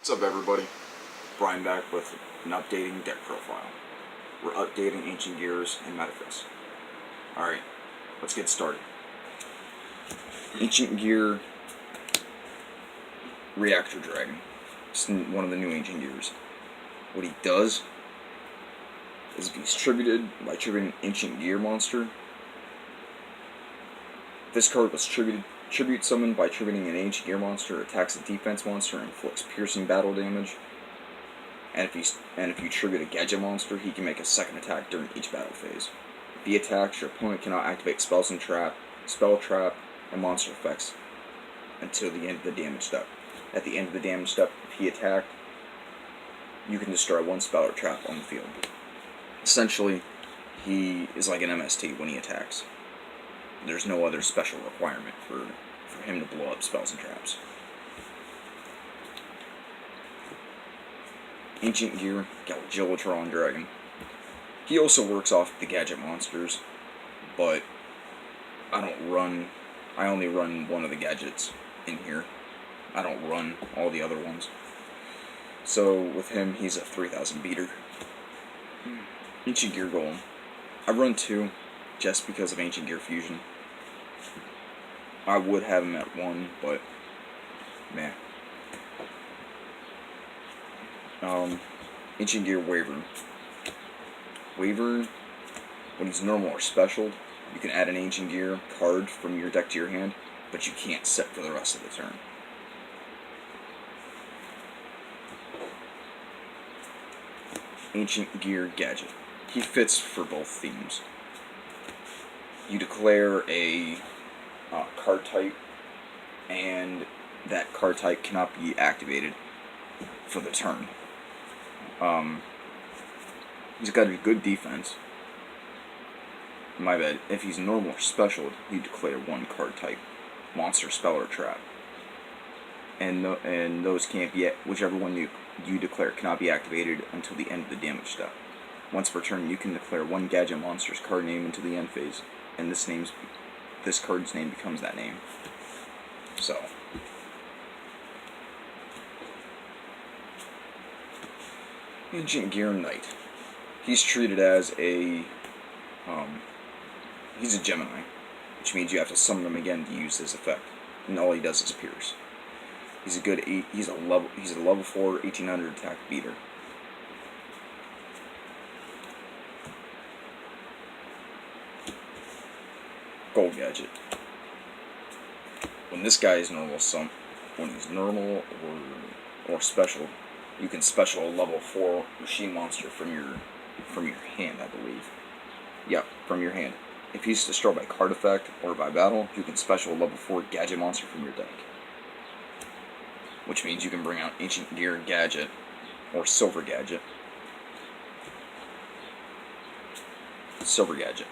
What's up, everybody? Brian back with an updating deck profile. We're updating Ancient Gears and Metaphyst. Alright, let's get started. Ancient Gear Reactor Dragon. It's one of the new Ancient Gears. What he does is if he's tributed by tributing an Ancient Gear monster, this card was tribute summoned by tributing an Ancient Gear monster, attacks a defense monster, and inflicts piercing battle damage. And if you tribute a gadget monster, he can make a second attack during each battle phase. If he attacks, your opponent cannot activate spell trap, and monster effects until the end of the damage step. At the end of the damage step, if he attacked, you can destroy one spell or trap on the field. Essentially, he is like an MST when he attacks. There's no other special requirement for him to blow up spells and traps. Ancient Gear Galgilotron Dragon. He also works off the gadget monsters, but I only run one of the gadgets in here. I don't run all the other ones. So with him, he's a 3000 beater. Ancient Gear Golem. I run two, just because of Ancient Gear Fusion. I would have him at 1, but man. Ancient Gear Wyvern. Wyvern, when he's normal or special, you can add an Ancient Gear card from your deck to your hand, but you can't set for the rest of the turn. Ancient Gear Gadget. He fits for both themes. You declare a card type, and that card type cannot be activated for the turn. He's got a good defense. My bad. If he's normal or special, you declare one card type, monster, spell, or trap, and those can't be, whichever one you declare cannot be activated until the end of the damage step. Once per turn, you can declare one gadget monster's card name until the end phase, and this card's name becomes that name. So, Ancient Gear Knight. He's treated as he's a Gemini, which means you have to summon him again to use this effect, and all he does is pierce. He's a level 4 1800 attack beater. Gold Gadget. When this guy is normal, when he's normal or special, you can special a level 4 machine monster from your hand, I believe. Yeah, from your hand. If he's destroyed by card effect or by battle, you can special a level 4 gadget monster from your deck. Which means you can bring out Ancient Gear Gadget or Silver Gadget. Silver Gadget.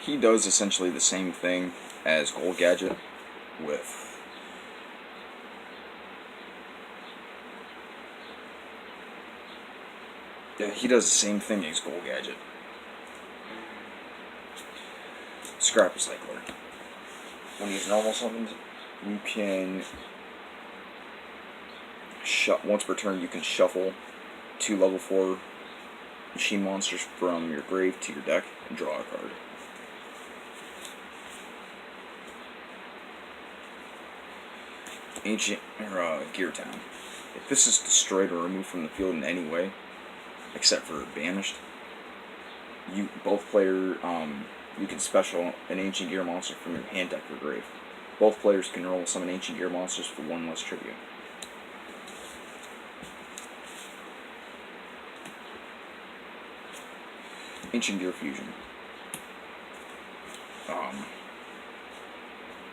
He does essentially the same thing as Gold Gadget with he does the same thing as Gold Gadget. Scrap Recycler. When he's normal summoned, you can once per turn you can shuffle 2 level 4 machine monsters from your grave to your deck and draw a card. Ancient Gear Town. If this is destroyed or removed from the field in any way, except for banished, you can special an Ancient Gear monster from your hand, deck, or grave. Both players can roll summon Ancient Gear monsters for 1 less tribute. Ancient Gear Fusion.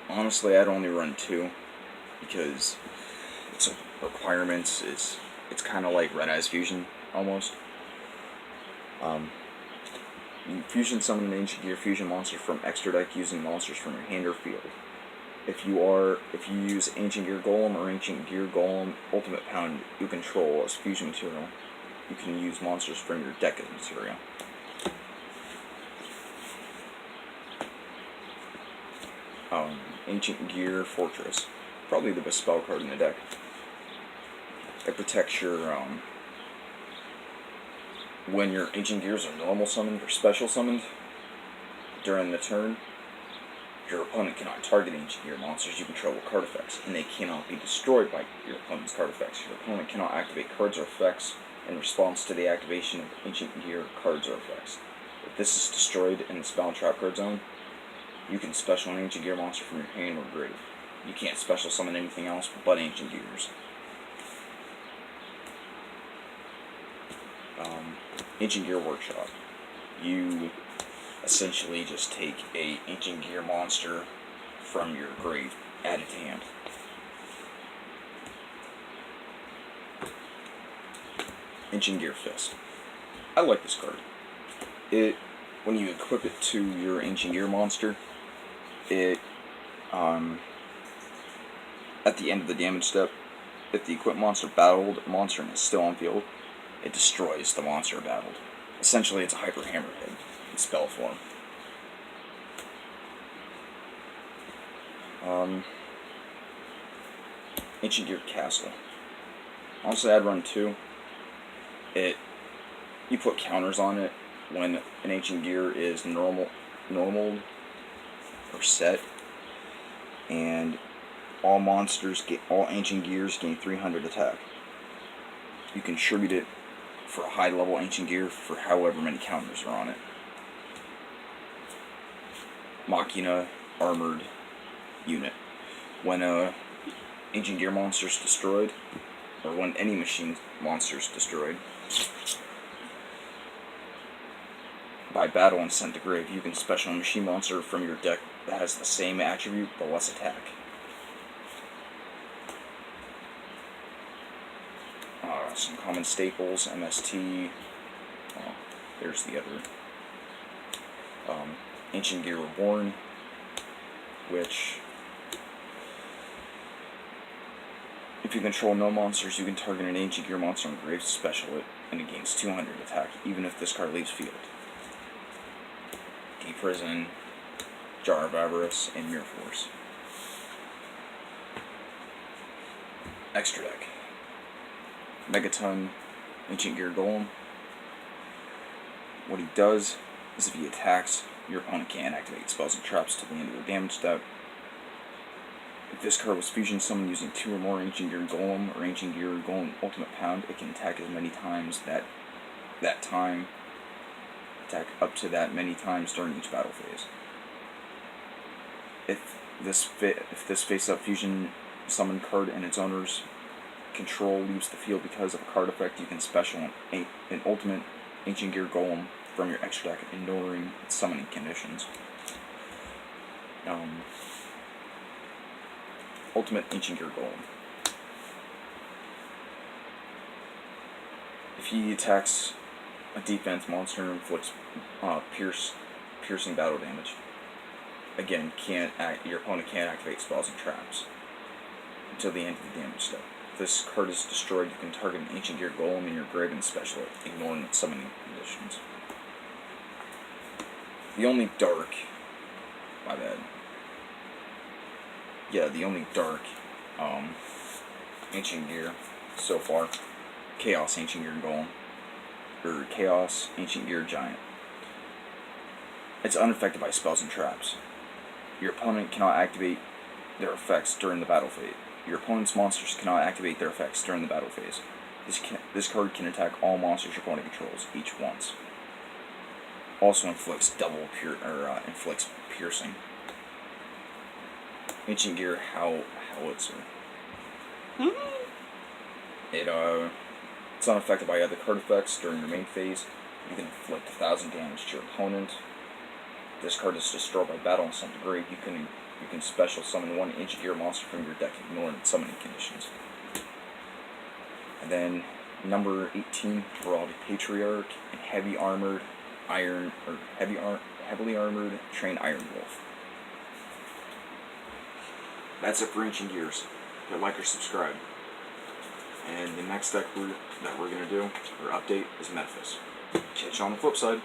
Honestly, I'd only run 2 because it's a requirements. It's kind of like Red Eyes Fusion almost. You fusion summon an Ancient Gear Fusion monster from extra deck using monsters from your hand or field. If you use Ancient Gear Golem or Ancient Gear Golem Ultimate Pound you control as fusion material, you can use monsters from your deck as material. Ancient Gear Fortress. probably the best spell card in the deck. It protects your, when your Ancient Gears are normal summoned or special summoned during the turn, your opponent cannot target Ancient Gear monsters you control with card effects, and they cannot be destroyed by your opponent's card effects. Your opponent cannot activate cards or effects in response to the activation of Ancient Gear cards or effects. If this is destroyed in the spell and trap card zone, you can special an Ancient Gear monster from your hand or grave. You can't special summon anything else but Ancient Gears. Ancient Gear Workshop. You essentially just take a Ancient Gear monster from your grave, add it to hand. Ancient Gear Fist. I like this card. When you equip it to your Ancient Gear monster, at the end of the damage step, if the equipped monster battled a monster and is still on field, it destroys the monster battled. Essentially, it's a Hyper Hammerhead in spell form. Ancient Gear Castle. Honestly, I'd run 2. You put counters on it when an Ancient Gear is normal or set, and all Ancient Gears gain 300 attack. You contribute it for a high level Ancient Gear for however many counters are on it. Machina armored unit. When a Ancient Gear monster is destroyed, or when any machine monster is destroyed by battle and sent to grave, you can special a machine monster from your deck that has the same attribute but less attack. Some common staples, MST, there's the other, Ancient Gear Reborn, which, if you control no monsters, you can target an Ancient Gear monster on grave, special it, and it gains 200 attack, even if this card leaves field. Deep Prison, Jar of Avarice, and Mirror Force. Extra deck. Megaton, Ancient Gear Golem. What he does is if he attacks, your opponent can't activate spells and traps till the end of the damage step. If this card was fusion summoned using 2 or more Ancient Gear Golem or Ancient Gear Golem Ultimate Pound, it can attack as many times attack up to that many times during each battle phase. If this face-up fusion summon card and its owner's control leaves the field because of a card effect, you can special an ultimate Ancient Gear Golem from your extra deck, ignoring its summoning conditions. Ultimate Ancient Gear Golem. If he attacks a defense monster and inflicts piercing battle damage, again, your opponent can't activate spells and traps until the end of the damage step. If this card is destroyed, you can target an Ancient Gear Golem in your grave and special it, ignoring its summoning conditions. The only dark Ancient Gear so far, Chaos Ancient Gear Golem, or Chaos Ancient Gear Giant. It's unaffected by spells and traps. Your opponent cannot activate their effects during the battle phase. Your opponent's monsters cannot activate their effects during the battle phase. This card can attack all monsters your opponent controls, each once. Also inflicts inflicts piercing. Ancient Gear Howitzer. It's unaffected by other card effects during your main phase. You can inflict 1,000 damage to your opponent. This card is destroyed by battle and sent to grave. You can special summon 1 Ancient Gear monster from your deck, ignoring its summoning conditions. And then number 18, Heraldic Patriarch, and heavily armored trained Iron Wolf. That's it for Ancient Gears. Hit like or subscribe. And the next deck that we're gonna do or update is Metaphys. Catch you on the flip side.